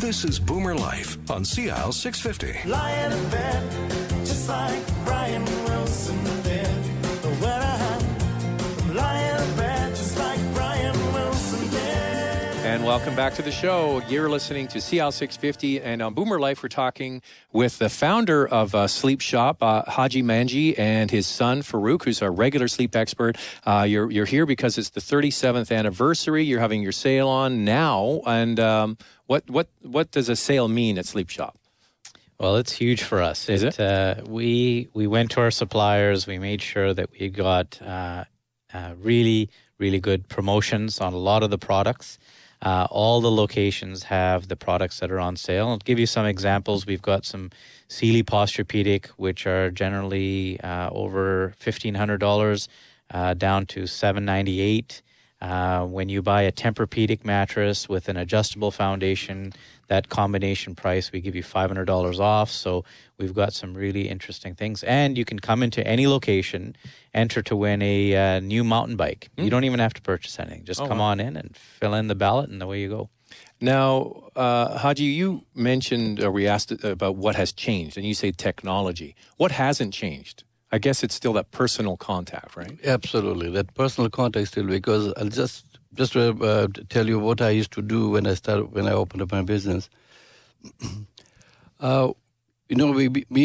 This is BoomerLife on CL 650. Lying in bed, just like Brian Wilson did. When I'm lying in bed, just like Brian Wilson did. And welcome back to the show. You're listening to CL 650, and on BoomerLife, we're talking with the founder of SleepShop, Haji Manji, and his son, Farouk, who's a regular sleep expert. You're here because it's the 37th anniversary. You're having your sale on now, and what does a sale mean at SleepShop? Well, it's huge for us. Is it? We went to our suppliers. We made sure that we got really, really good promotions on a lot of the products. All the locations have the products that are on sale. I'll give you some examples. We've got some Sealy Posturepedic, which are generally over $1,500, down to $798. When you buy a Tempur-Pedic mattress with an adjustable foundation, that combination price, we give you $500 off. So we've got some really interesting things. And you can come into any location, enter to win a new mountain bike. You don't even have to purchase anything. Just come on in and fill in the ballot, and away you go. Now, Haji, you mentioned, or we asked about what has changed, and you say technology. What hasn't changed? I guess it's still that personal contact, right? Absolutely, that personal contact still, because I'll just tell you what I used to do when I opened up my business. Me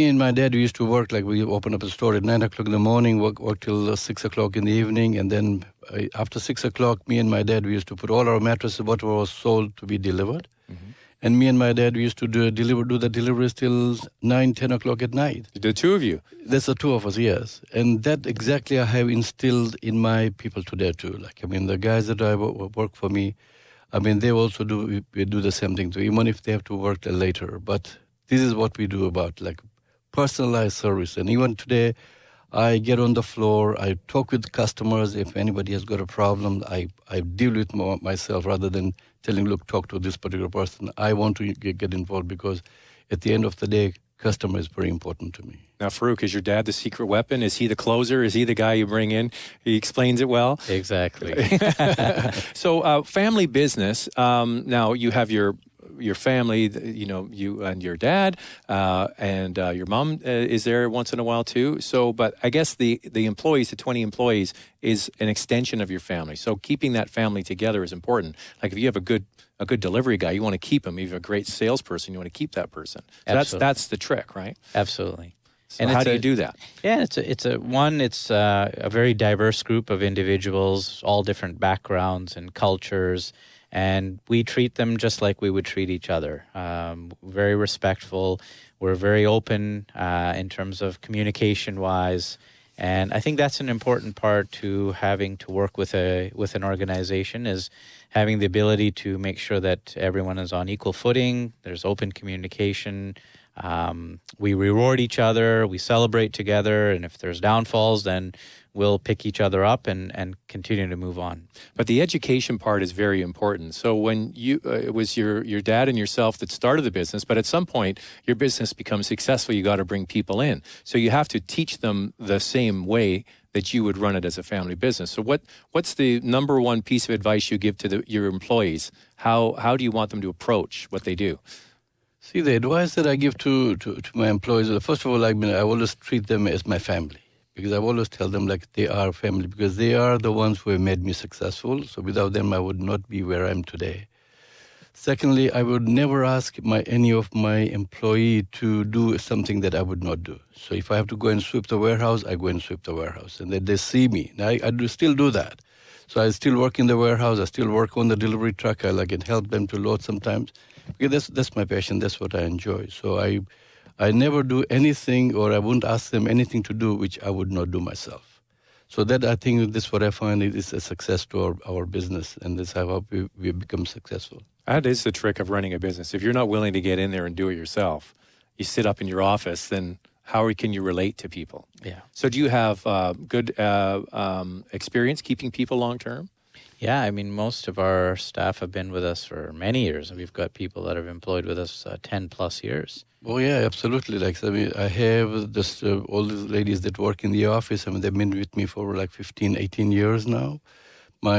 and my dad, we used to work, like we opened up a store at 9 o'clock in the morning, work till 6 o'clock in the evening, and then after 6 o'clock, me and my dad, we used to put all our mattresses, whatever was sold, to be delivered. Mm-hmm. And me and my dad, we used to do the deliveries till 9, 10 o'clock at night. The two of you? That's the two of us, yes. And that exactly I have instilled in my people today too. The guys that work for me, they also do the same thing too, even if they have to work later. But this is what we do about, personalized service. And even today, I get on the floor, I talk with customers. If anybody has got a problem, I deal with myself rather than telling, look, talk to this particular person. I want to get involved because at the end of the day, customer is very important to me. Now, Farouk, is your dad the secret weapon? Is he the closer? Is he the guy you bring in? He explains it well? Exactly. So, family business. Now, you have your family, you and your dad, and your mom is there once in a while too. So, but I guess the employees, the 20 employees, is an extension of your family. So keeping that family together is important. Like if you have a good delivery guy, you want to keep him. If you have a great salesperson, you want to keep that person. So that's the trick, right? Absolutely. So and how do you do that? Yeah, it's a very diverse group of individuals, all different backgrounds and cultures. And we treat them just like we would treat each other. Very respectful. We're very open in terms of communication-wise. And I think that's an important part to having to work with an organization, is having the ability to make sure that everyone is on equal footing. There's open communication. We reward each other. We celebrate together. And if there's downfalls, then we'll pick each other up and continue to move on. But the education part is very important. So when it was your dad and yourself that started the business, but at some point your business becomes successful, you got to bring people in. So you have to teach them the same way that you would run it as a family business. So what's the number one piece of advice you give to your employees? How do you want them to approach what they do? See, the advice that I give to my employees, first of all, I always treat them as my family. Because I always tell them they are family, because they are the ones who have made me successful. So without them, I would not be where I am today. Secondly, I would never ask any of my employee to do something that I would not do. So if I have to go and sweep the warehouse, I go and sweep the warehouse. And then they see me. Now, I still do that. So I still work in the warehouse. I still work on the delivery truck. I can help them to load sometimes. Because that's my passion. That's what I enjoy. So I never do anything, or I wouldn't ask them anything to do which I would not do myself. So that, I think, this is what I find is a success to our business, and that's how we become successful. That is the trick of running a business. If you're not willing to get in there and do it yourself, you sit up in your office, then how can you relate to people? Yeah. So do you have good experience keeping people long term? Yeah, most of our staff have been with us for many years. We've got people that have employed with us 10 plus years. Oh, yeah, absolutely. I have this, all the ladies that work in the office. They've been with me for 15, 18 years now.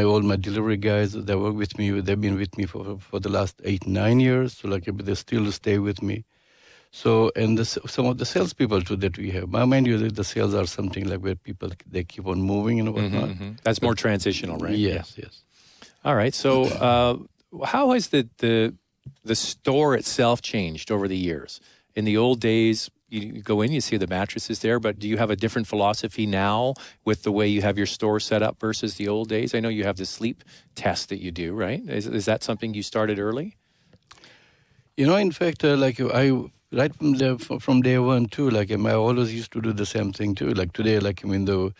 all my delivery guys that work with me, they've been with me for the last 8-9 years. So like they still stay with me. So, and some of the salespeople too that we have. Mind you, the sales are something like where people, they keep on moving and whatnot. That's more transitional, right? Yes, yes. All right. So how has the store itself changed over the years? In the old days, you go in, you see the mattresses there, but do you have a different philosophy now with the way you have your store set up versus the old days? I know you have the sleep test that you do, right? Is that something you started early? In fact, like right from day one too, like I always used to do the same thing too. Like today, like the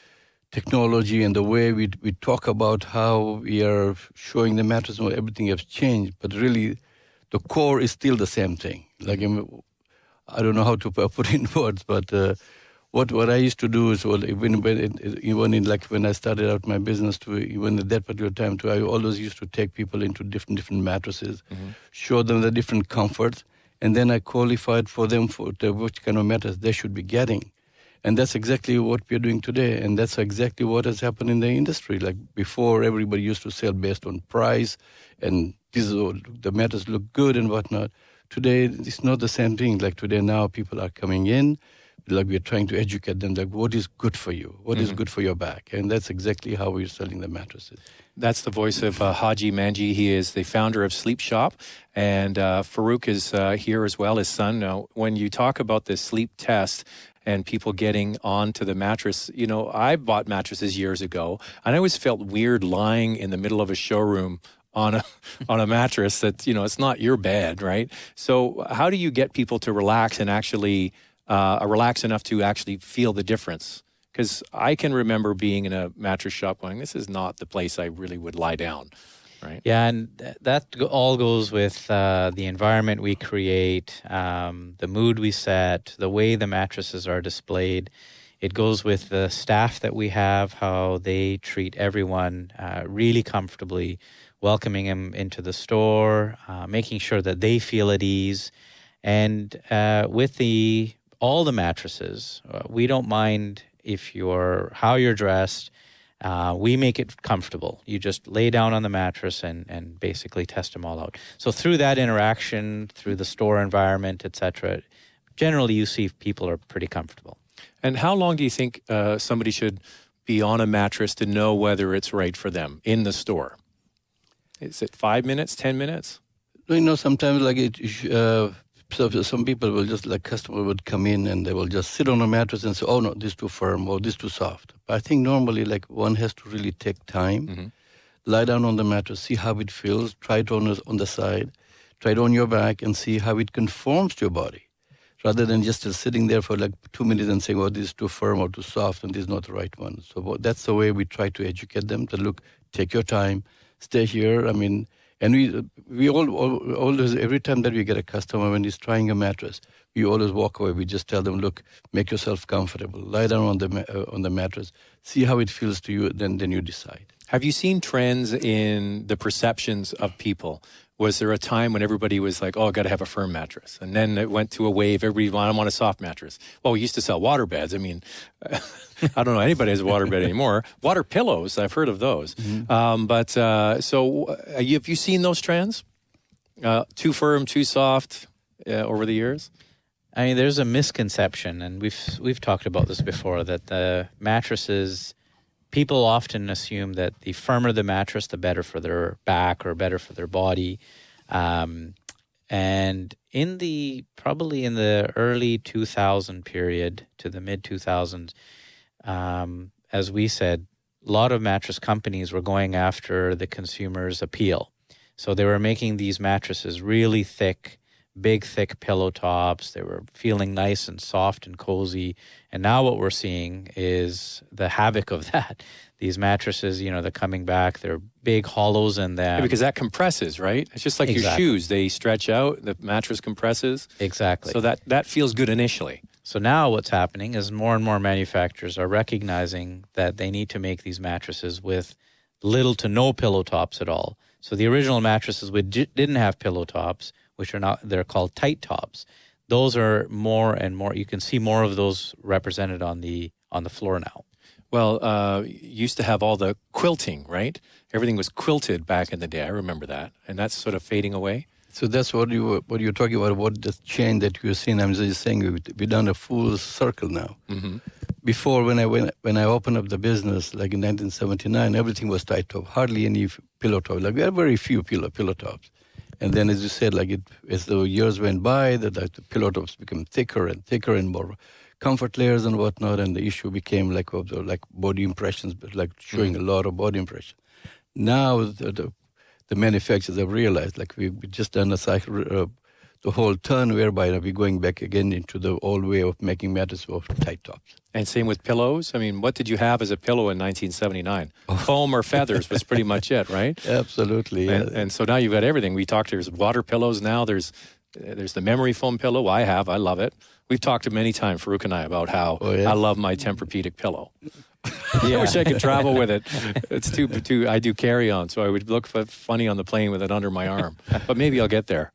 technology and the way we talk about how we are showing the mattress, everything has changed, but really the core is still the same thing. Like I don't know how to put in words, but what I used to do is, well, even when I started out my business, to even at that particular time, too, I always used to take people into different mattresses, show them the different comforts, and then I qualified for them for which kind of mattress they should be getting. And that's exactly what we're doing today, and that's exactly what has happened in the industry. Like before, everybody used to sell based on price, and the mattress look good and whatnot. Today, it's not the same thing. Like today now, people are coming in, like we're trying to educate them, like what is good for you, what is good for your back. And that's exactly how we're selling the mattresses. That's the voice of Haji Manji. He is the founder of SleepShop. And Farouk is here as well, his son. Now, when you talk about the sleep test and people getting onto the mattress, I bought mattresses years ago, and I always felt weird lying in the middle of a showroom on a mattress that, it's not your bed, right? So how do you get people to relax and actually relax enough to actually feel the difference? Because I can remember being in a mattress shop going, this is not the place I really would lie down, right? Yeah, and that all goes with the environment we create, the mood we set, the way the mattresses are displayed. It goes with the staff that we have, how they treat everyone really comfortably, welcoming them into the store, making sure that they feel at ease. And with all the mattresses, we don't mind how you're dressed. We make it comfortable. You just lay down on the mattress and basically test them all out. So through that interaction, through the store environment, etc., generally you see people are pretty comfortable. And how long do you think somebody should be on a mattress to know whether it's right for them in the store? Is it 5 minutes, 10 minutes? Sometimes so some people will just, like customer would come in and they will just sit on a mattress and say, oh no, this is too firm or this is too soft. But I think normally like one has to really take time, lie down on the mattress, see how it feels, try it on the side, try it on your back and see how it conforms to your body. Rather than just sitting there for like 2 minutes and saying, oh, this is too firm or too soft and this is not the right one. So that's the way we try to educate them to look, take your time, stay here. And we always, every time that we get a customer when he's trying a mattress, we always walk away. We just tell them, look, make yourself comfortable, lie down on the mattress, see how it feels to you, then you decide. Have you seen trends in the perceptions of people? Was there a time when everybody was like, oh, I got to have a firm mattress? And then it went to a wave, everybody, I want a soft mattress. Well, we used to sell water beds. I don't know anybody has a water bed anymore. Water pillows, I've heard of those. So have you seen those trends? Too firm, too soft over the years? There's a misconception, and we've talked about this before, that the mattresses, people often assume that the firmer the mattress, the better for their back or better for their body. And probably in the early 2000 period to the mid 2000s, as we said, a lot of mattress companies were going after the consumer's appeal. So they were making these mattresses really thick, big, thick pillow tops. They were feeling nice and soft and cozy. And now what we're seeing is the havoc of that. These mattresses, they're coming back. They're big hollows in them. Yeah, because that compresses, right? It's just like your shoes. They stretch out. The mattress compresses. Exactly. So that feels good initially. So now what's happening is more and more manufacturers are recognizing that they need to make these mattresses with little to no pillow tops at all. So the original mattresses didn't have pillow tops, which are now, they're called tight tops. Those are more and more, you can see more of those represented on the floor now. Well, you used to have all the quilting, right? Everything was quilted back in the day. I remember that. And that's sort of fading away. So that's what you're talking about, what the change that you're seeing. I'm just saying we've done a full circle now. Mm-hmm. Before, when I opened up the business, like in 1979, everything was tight top, hardly any pillow top. Like we had very few pillow tops. And then, as you said, as the years went by, the pillow tops became thicker and more comfort layers and whatnot, and the issue became like body impressions, but like showing a lot of body impression. Now the manufacturers have realized, like we've just done a cycle, the whole turn whereby we're going back again into the old way of making mattresses of tight tops. And same with pillows. I mean, what did you have as a pillow in 1979? Foam or feathers was pretty much it, right? Absolutely. Yeah. And so now you've got everything. We talked, there's water pillows now. There's the memory foam pillow. I love it. We've talked many times, Farouk and I, about how I love my Tempur-Pedic pillow. I wish I could travel with it. It's too. I do carry on, so I would look funny on the plane with it under my arm. But maybe I'll get there.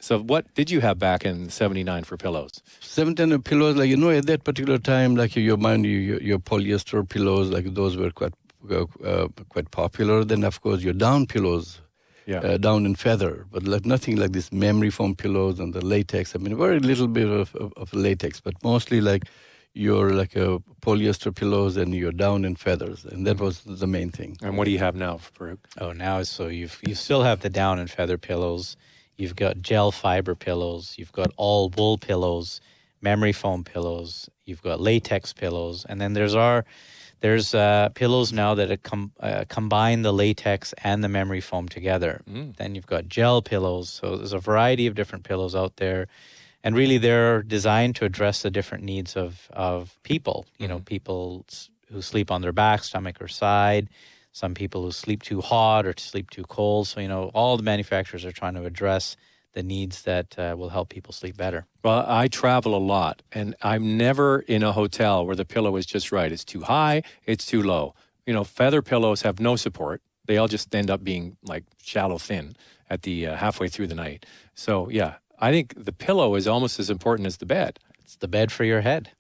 So what did you have back in '79 for pillows? 79 pillows, like at that particular time, like your polyester pillows, like those were quite popular. Then of course your down pillows. Yeah. Down in feather, but like nothing like this memory foam pillows and the latex. I mean, very little bit of latex, but mostly like your polyester pillows and your down in feathers, and that was the main thing. And what do you have now, Farouk? Oh, now so you still have the down and feather pillows. You've got gel fiber pillows. You've got all wool pillows, memory foam pillows. You've got latex pillows, and then there's pillows now that combine the latex and the memory foam together. Then you've got gel pillows. So there's a variety of different pillows out there. And really they're designed to address the different needs of people. People who sleep on their back, stomach, or side. Some people who sleep too hot or sleep too cold. So, all the manufacturers are trying to address the needs that will help people sleep better. Well, I travel a lot, and I'm never in a hotel where the pillow is just right. It's too high, it's too low. Feather pillows have no support. They all just end up being like shallow thin at the halfway through the night. So, yeah, I think the pillow is almost as important as the bed. It's the bed for your head.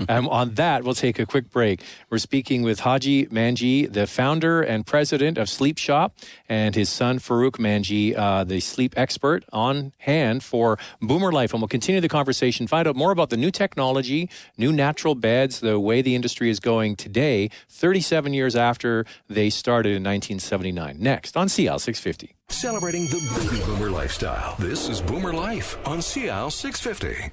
And on that, we'll take a quick break. We're speaking with Haji Manji, the founder and president of SleepShop, and his son, Farouk Manji, the sleep expert, on hand for BoomerLife. And we'll continue the conversation, find out more about the new technology, new natural beds, the way the industry is going today, 37 years after they started in 1979. Next on CL 650. Celebrating the baby boomer lifestyle. This is Boomer Life on CL 650.